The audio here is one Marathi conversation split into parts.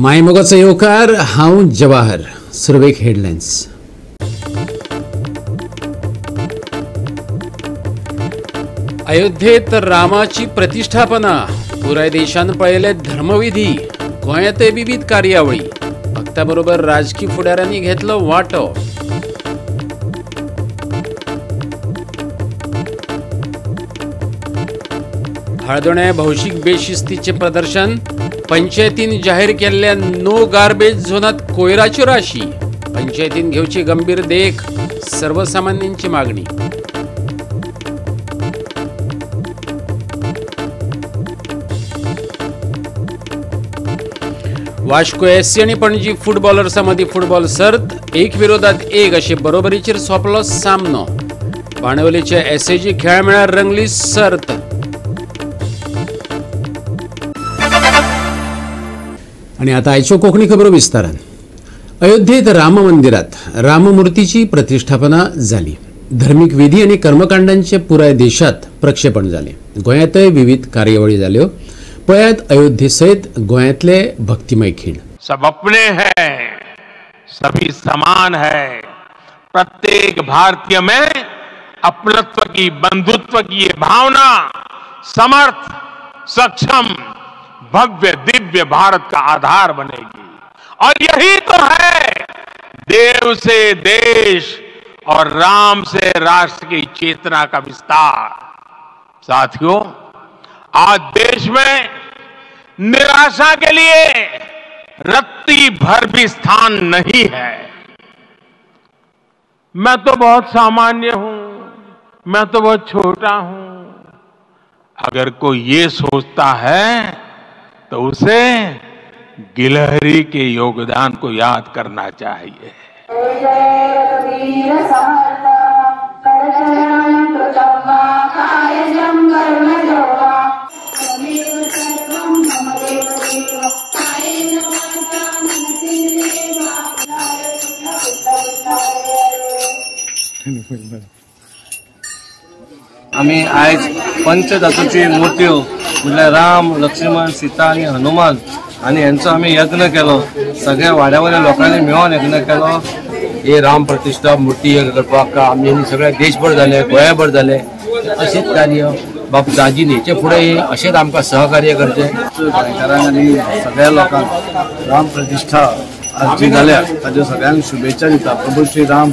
मायमोगाचो येवकार हांव जवाहर. सुरवेक हेडलायन्स. अयोध्येत रामाची प्रतिष्ठापना. पुराय देशान पळयले धर्मविधी. गोंयांतय विविध कार्यावळी. भक्ताबरोबर राजकीय फुडाऱ्यांनी घेतलो वांटो. हळदोणे भौशीक बेशिस्तीचे प्रदर्शन. पंचायतीन जाहीर केल्ल्या नो गार्बेज झोनात कोयराच्यो राशी. पंचायतीन घेवची गंभीर देख. सर्वसामान्यांची मागणी. वास्को एससी आणि पणजी फुटबॉलर्सां मदीं फुटबॉल सर्त. एक विरोधात एक अशे बरोबरीचेर सोंपलो सामनो. बाणवलीचे एसएजी खेळ मेळार रंगली सर्त. आणि आता आयच्यो कोंकणी खबरो विस्तारान. अयोध्येत राम मंदिरात राममुर्तीची प्रतिष्ठापना जाली. धर्मीक विधी आणि कर्मकांडांचे पुराय देशात प्रक्षेपण जाले. गोंयांतय विविध कार्यावळी जाल्यो. पळयात अयोध्ये सयत गोंयांतले भक्तिमय खीण. सब अपने हैं, सभी समान है. प्रत्येक भारतीय में अपनत्व की, बंधुत्व की ये भावना समर्थ, सक्षम, भव्य दिव्य भारत का आधार बनेगी. और यही तो है देव से देश और राम से राष्ट्र की चेतना का विस्तार. साथियों, आज देश में निराशा के लिए रत्ती भर भी स्थान नहीं है. मैं तो बहुत सामान्य हूं, मैं तो बहुत छोटा हूं. अगर कोई ये सोचता है तो उसे गिलहरी के योगदान को याद करना चाहिए. आम्ही आज पंचधातूची मूर्त्यो म्हटल्यार राम, लक्ष्मण, सीता आणि हनुमान आणि यांचो आम्ही यज्ञ केलो. सगळ्या वाड्यावयल्या लोकांनी मेळून यज्ञ केलो. हे राम प्रतिष्ठा मूर्ती करपाक आमी सगळ्या देशभर जाले, गोंयभर जाले. अशेंच कार्य बाब दाजीन हेचे फुडें अशेंच आमकां सहकार्य करचें. गोंयकारांक आनी सगळ्या लोकांक राम प्रतिष्ठा आज जी जाल्या ताज्यो सगळ्यांक शुभेच्छा दिता. प्रभू श्री राम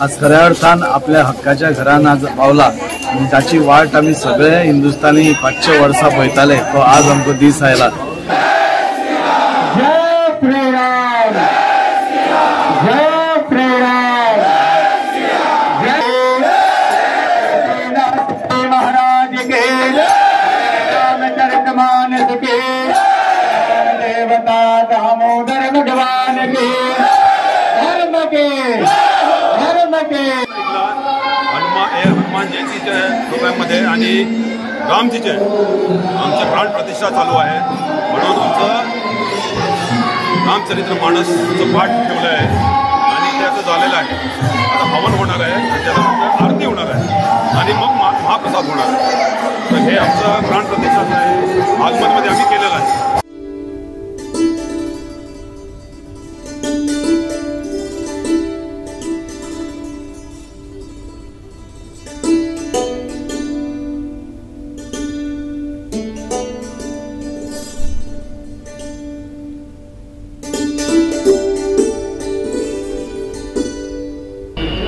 आज खऱ्या अर्थान आपल्या हक्काच्या घरान आज पावला आणि ताची वाट आमी सगळे हिंदुस्थानी 500 वर्सां पळयताले. तो आज आमचो दीस आयला. हनुमान जयंतीच्या रुपयामध्ये आणि रामजीचे आमचे प्राण प्रतिष्ठा चालू आहे. म्हणून आमचं रामचरित्र मानसचं पाठ ठेवलं आहे आणि त्याचं झालेलं आहे. आता हवन होणार आहे आणि त्यानंतर आरती होणार आहे आणि मग महाप्रसाद होणार आहे. तर हे आमचं प्राण प्रतिष्ठाचं आहे. आगमनमध्ये आम्ही केलेलं आहे.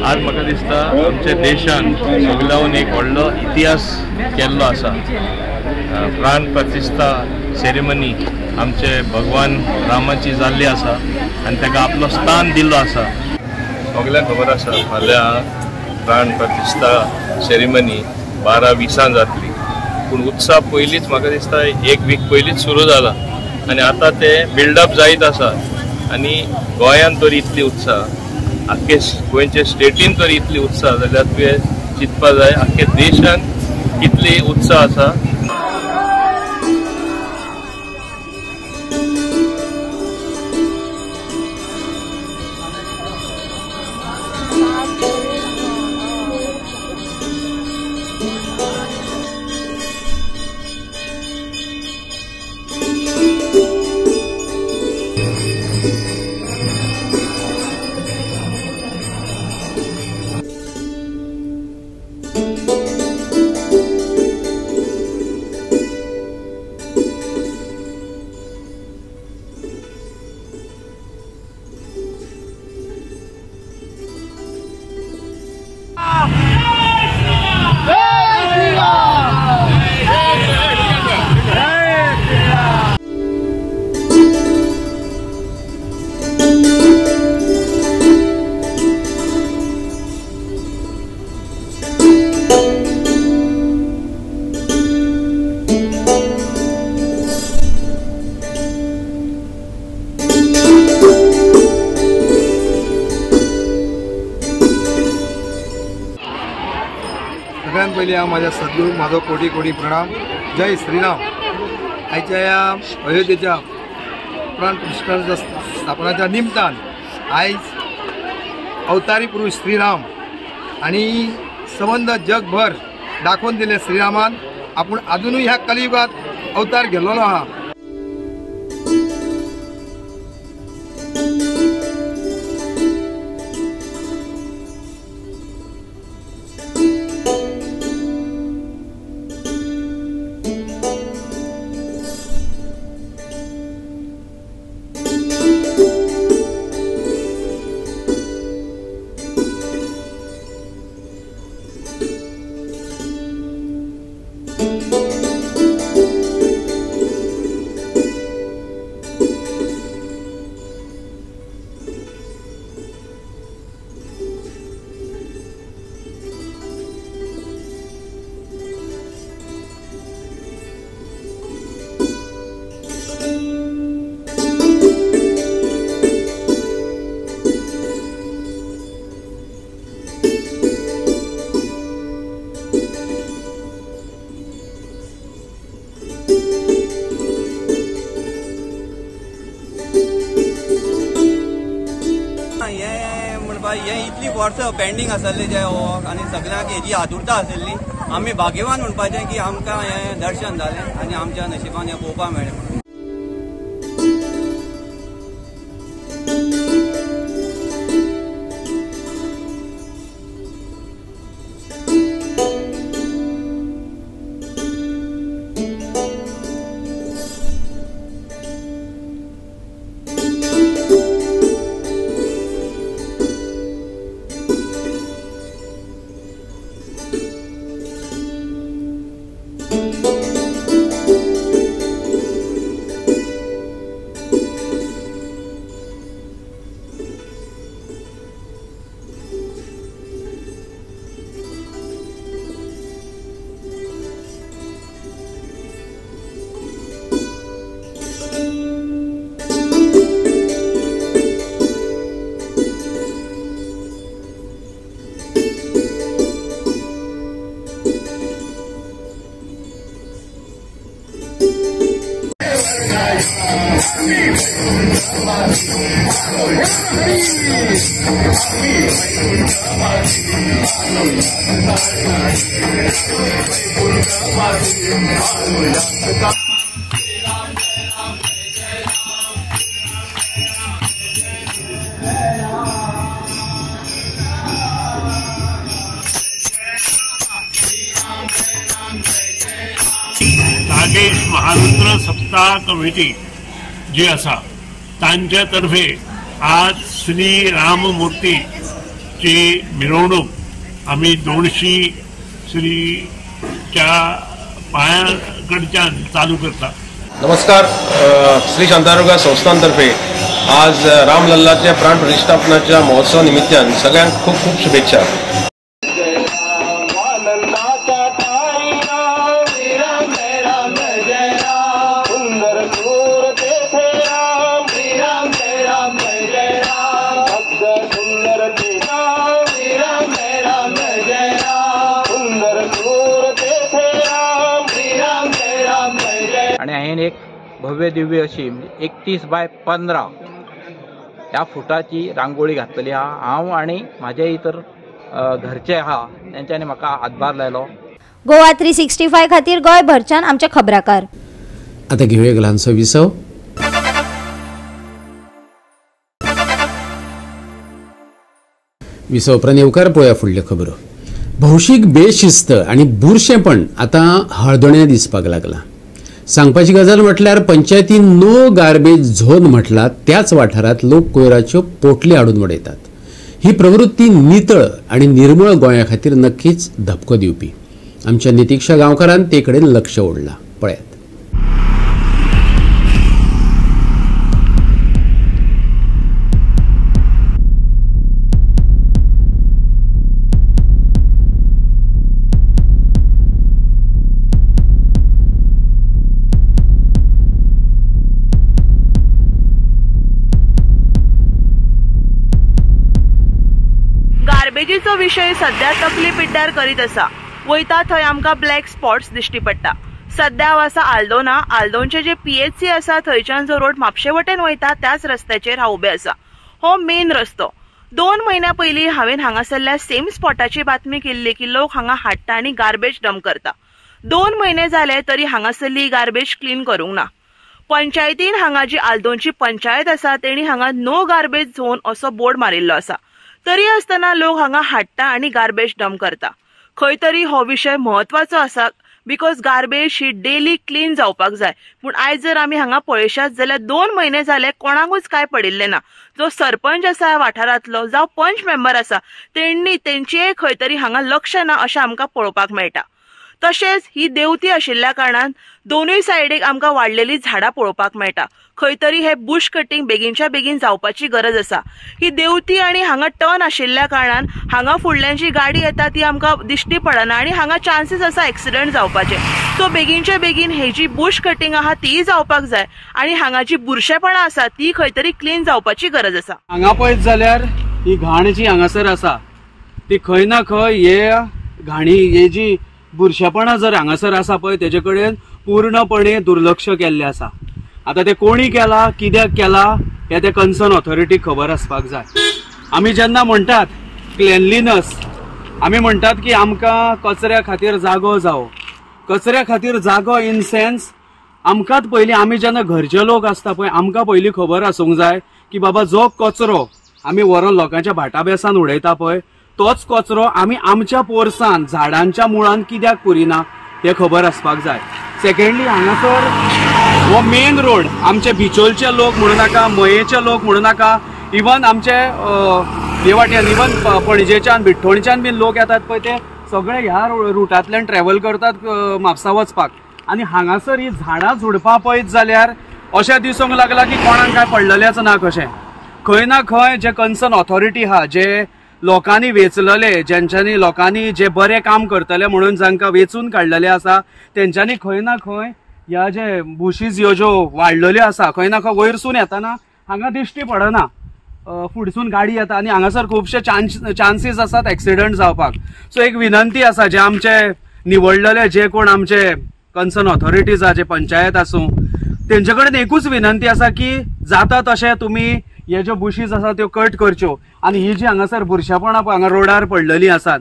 आज म्हाका दिसता आमच्या देशान सगळ्याहून एक व्हडलो इतिहास केल्लो आसा. प्राण प्रतिष्ठा सेरेमनी आमचे भगवान रामाची जाल्ली आसा आनी ताका आपलो स्थान दिल्लो आसा. सगळ्यांक खबर आसा फाल्यां प्राण प्रतिष्ठा सेरेमनी 12:20 जातली. पूण उत्सव पयलींच म्हाका दिसता 1 वीक पयलींच सुरू जाला आनी आतां ते बिल्डअप जायत आसा. आनी गोंयांत तर इतली उत्साह, आख्खे गोंयच्या स्टेटीन तर इतली उत्साह जाल्यार तुवें चिंतपा जाय आख्खे देशान कितली उत्साह आसा. पयलीं हांव म्हाज्या सद्गुरूक म्हाजो कोटी कोटी प्रणाम. जय श्रीराम. आयच्या ह्या अयोध्येच्या प्राण प्रतिष्ठाच्या स्थापनाच्या निमतान आयज अवतारी पुरुष श्रीराम आनी संबंद जगभर दाखोवन दिले श्रीरामान आपूण अजुनूय ह्या कलियुगात अवतार गेल्लो आहा. हे इतली वर्सां पेंडींग आसले जे आनी सगळ्यांक हेजी आतुरता आसली. आमी भाग्यवान म्हणपाचें की आमकां हें दर्शन जालें आनी आमच्या नशिबान हें पळोवपाक मेळ्ळें. नागेश महारुद्र सप्ताह कमिटी जी आसा तांचे तर्फे आज श्री राममूर्तीची मिरवणूक आमी दोणशी श्रीच्या पांयाकडच्यान चालू करता. नमस्कार. श्री शांतारोग्य संस्थांतर्फे आज रामलल्लाच्या प्राण प्रतिष्ठापनाच्या महोत्सव निमित्तान सगळ्यांक खूप खूप शुभेच्छा. आणि हांवें एक भव्य दिव्य अशी 31×15 ह्या फुटाची रांगोळी घातलेली आहा. हांव आनी म्हाजे इतर घरचे आहा तेंच्यांनी म्हाका हातभार लायलो. गोवा 365 खातीर गोंयभरच्यान आमचे खबराकार. आता घेऊया एक ल्हानसो विसव. विसव उपरांत येवकार पळोवया फुडल्यो खबरो. भौशीक बेशिस्त आनी बुरशेपण आता हळदणे दिसपाक लागला. सांगपाची गजाल म्हटल्यार पंचायतीन नो गार्बेज झोन म्हटला त्याच वाठारात लोक कोयराच्यो पोटली हाडून उडयतात. ही प्रवृत्ती नितळ आणि निर्मळ गोंया खातीर नक्कीच धपको दिवपी. आमच्या नितीक्षा गांवकारान ते कडेन लक्ष ओडला. पळयात. गार्बेजीचो विषय सध्या तकली पिड्ड्यार करीत आसा. वयता थंय आमकां ब्लॅक स्पॉट्स दिश्टी पडटा. सध्या हांव आसा आल्दोना. आल्दोनचे जे PHC आसा थंयच्यान जो रोड म्हापशे वटेन वयता त्याच रस्त्याचेर हांव उबें आसा. हो मेन रस्तो. 2 म्हयन्या पयलीं हांवें हांगासरल्या सेम स्पॉटाची बातमी केल्ली की लोक हांगा हाडटा आनी गार्बेज डंप करता. 2 म्हयने जाले तरी हांगासरली गार्बेज क्लीन करूंक ना. पंचायतीन हांगा जी आल्दोनची पंचायत आसा तेणी हांगा नो गार्बेज झोन असो बोर्ड मारिल्लो आसा. तरी आसतना लोक हांगा हाडटा आनी गार्बेज डंप करता. खंय तरी हो विशय म्हत्वाचो आसा because garbage he daily clean जावपाक जाय. पूण आयज जर आमी हांगा पळयशात जाल्यार 2 म्हयने जाले कोणाकूच काय पडिल्लें ना. जो सरपंच आसा ह्या वाठारांतलो जावं पंच मेंबर आसा तेंचेय खंय तरी हांगा लक्ष ना अशें आमकां पळोवपाक मेळटा. तशेंच ही देवती आशिल्ल्या कारणान दोनूय सायडीक आमकां वाडलेली झाडां पळोवपाक मेळटा. खंय तरी हे बुश कटींग बेगीनच्या बेगीन जावपाची गरज आसा. ही देवती आनी हांगा टर्न आशिल्ल्या कारणान हांगा फुडल्यान जी गाडी येता ती आमकां दिश्टी पडना आनी हांगा चान्सीस आसा एक्सिडंट जावपाचे. सो बेगीनच्या बेगीन ही जी बुश कटींग आहा ती जावपाक जाय आनी हांगा जी बुरशेपणां आसा ती खंय तरी क्लीन जावपाची गरज आसा. हांगा पळयत जाल्यार ही घाण जी हांगासर आसा ती खंय ना खंय हे घाणी हे जी बुरशेपणां जर हांगासर आसा पळय तेजे कडेन पूर्णपणे दुर्लक्ष केल्लें आसा. आता ते कोणी केला कित्याक केला हे ते कन्सर्न ऑथॉरिटीक खबर आसपाक जाय. आमी जेन्ना म्हणटात क्लेनलीनस आमी म्हणटात की आमकां कचऱ्या खातीर जागो जावो. कचऱ्या खातीर जागो इन सेन्स आमकांच पयलीं आमी जेन्ना घरचे लोक आसता पळय आमकां पयलीं खबर आसूंक जाय की बाबा जो कचरो आमी व्हरून लोकांच्या भाटा बेसान उडयता पळय तोच कचरो आमी आमच्या पोरसान झाडांच्या मुळान कित्याक पुरिना हे खबर आसपाक जाय. सेकंडली हांगासर हो मेन रोड आमचे बिचोलचे लोक म्हणू नाका मयेचे लोक म्हणू नाका इवन आमचे हे वाटेन इवन पणजेच्यान बिट्टोणच्यान बीन लोक येतात पळय ते सगळे ह्या रुटांतल्यान ट्रॅव्हल करतात म्हापसा वचपाक. आनी हांगासर ही झाडां झुडपां पळयत जाल्यार अशें दिसूंक लागला की कोणाक काय पडलेलेच ना कशें. खंय ना खंय जे कन्सर्न ऑथॉरिटी आहा जे लोकांनी वेचलेले ज्यांच्यांनी लोकांनी जे बरें काम करतले म्हणून जांकां वेचून काडलेले आसा तेंच्यांनी खंय ना खंय ह्या जे बुशीज ह्यो ज्यो वाडलेल्यो आसा खंय ना खंय वयरसून येताना हांगा दिश्टी पडना. फुडसून गाडी येता आनी हांगासर खुबशे चान्सीस आसात एक्सिडंट जावपाक. सो एक विनंती आसा जे आमचे निवडलेले जे कोण आमचे कन्सर्न ऑथॉरिटीज आहा जे पंचायत आसूं तेंचे कडेन एकूच विनंती आसा की जाता तशें तुमी हे ज्यो बुशीज आसा त्यो कट करच्यो आनी ही जी हांगासर बुरशेपणां हांगा रोडार पडलेलीं आसात.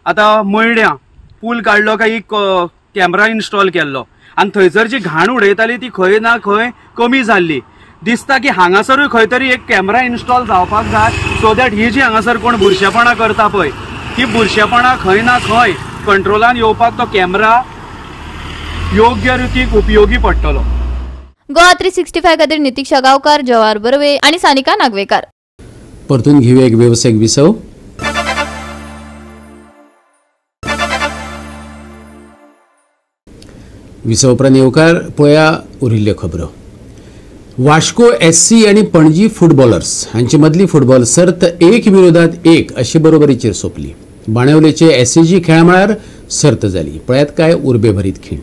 आतां मयड्यां पूल काडलो काय एक कॅमेरा इन्स्टॉल केल्लो आनी थंयसर जी घाण उडयताली ती खंय ना खंय कमी जाल्ली. दिसता की हांगासरूय खंय तरी एक कॅमेरा इन्स्टॉल जावपाक जाय सो दॅट ही जी हांगासर कोण बुरशेपणां करता पळय ती बुरशेपणां खंय ना खंय कंट्रोलान येवपाक तो कॅमेरा योग्य रितीक उपयोगी पडटलो. गोवा 365 खातीर नितीक्षा गांवकार, जवाहर बर्वे आणि सानिका नागवेकार. परतून घेऊया एक व्यावसायिक विसव. विसव उपरांत येवकार पळया उरिल्ल्यो खबरो. वास्को SC आणि पणजी फुटबॉलर्स हांचे मदली फुटबॉल सर्त 1-1 अशी बरोबरीचेर सोंपली. बाणेवलेचे SCG खेळामळार सर्त जाली. पळयात काय उर्बेभरीत खीण.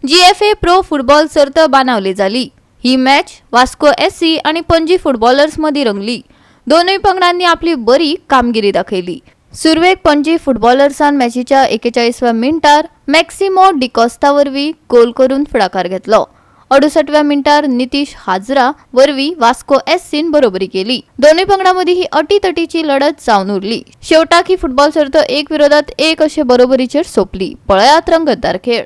GFA प्रो फुटबॉल सर्त बाणावली जाली. ही मॅच वास्को SC आणि पणजी फुटबॉलर्स मदी रंगली. दोनूय पंगडांनी आपली बरी कामगिरी दाखयली. सुरवेक पणजी फुटबॉलर्सान मॅचीच्या 41व्या मिनटार मॅक्सिमो डिकॉस्ता वरवीं गोल करून फुडाकार घेतलो. 68व्या मिनटार नितीश हाजरा वरवीं वास्को SCन बरोबरी केली. दोनूय पंगडांमदी ही अटीतटीची लढत जावन उरली. शेवटाक ही फुटबॉल सर्त 1-1 अशे बरोबरीचेर सोंपली. पळयात रंगतदार खेळ.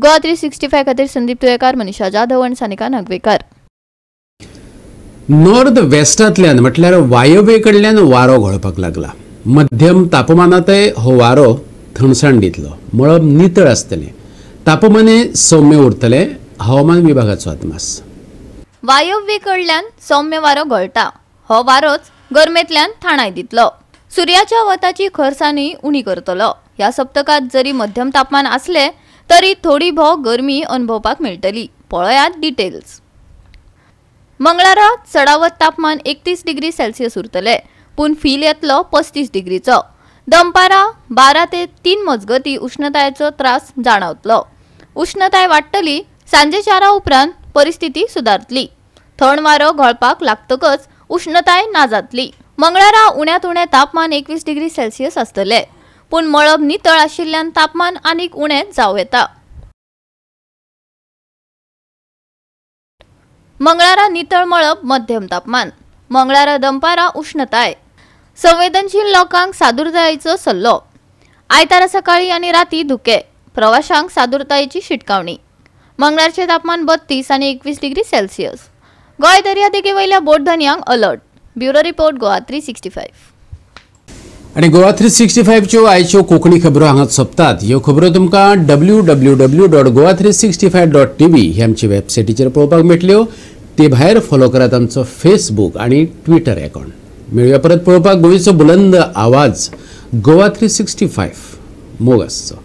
गोवा 365 खातीर संदीप तुयेकार, मनीषा जाधव आनी सानिका नागवेकर. नॉर्थ वेस्टांतल्यान म्हटल्यार वायव्ये कडल्यान वारो घोळपाक लागला. मध्यम तापमानातय हो वारो थंडसाण दितलो. मळब नितळ आसतलें. तापमानय सौम्य उरतलें. हवामान विभागाचो अदमास. वायव्ये कडल्यान सौम्य वारो घोळटा. हो वारोच गरमेंतल्यान थाणाय दितलो. सूर्याच्या वताची खरसाणय उणी करतलो. ह्या सप्तकात जरी मध्यम तापमान आसले तरी थोडी भोव गरमी अनुभवपाक मेळटली. पळयात डिटेल्स. मंगळारा चडावत तापमान 31 डिग्री सेल्सियस उरतले, पूण फील येतलो 35 डिग्रीचो. दनपारा 12 ते 3 मजगती उष्णतायेचो त्रास जाणवतलो. उष्णताय वाडटली. सांजे 4 उपरांत परिस्थिती सुदारतली. थंड वारो घोळपाक लागतकच उष्णताय ना जातली. मंगळारा उण्यांत उणें तापमान 21 डिग्री सेल्सियस आसतले, पूण मळब नितळ आशिल्ल्यान तापमान आनीक उणें जावं येता. मंगळारा नितळ मळब मध्यम तापमान. मंगळारा दनपारा उष्णताय. संवेदनशील लोकांक सादूरतायेचो सल्लो. आयतारा सकाळी आनी राती धुके. प्रवाशांक सादूरतायेची शिटकावणी. मंगळारचे तापमान 32 आनी 21 डिग्री सेल्सियस. गोंय दर्यादेगे वयल्या बोट धन्यांक अलर्ट. Bureau report Goa 365. आणि गोवा 365 च्यो आयच्यो कोंकणी खबरो हांगाच सोंपतात. ह्यो खबरो तुमकां www.goa365.tv ही आमची वेबसायटीचेर पळोवपाक मेळटल्यो. ते भायर फॉलो करात आमचो फेसबूक आणि ट्विटर अकाउंट. मेळुया परत पळोवपाक गोंयचो बुलंद आवाज गोवा 365 मोग आसचो.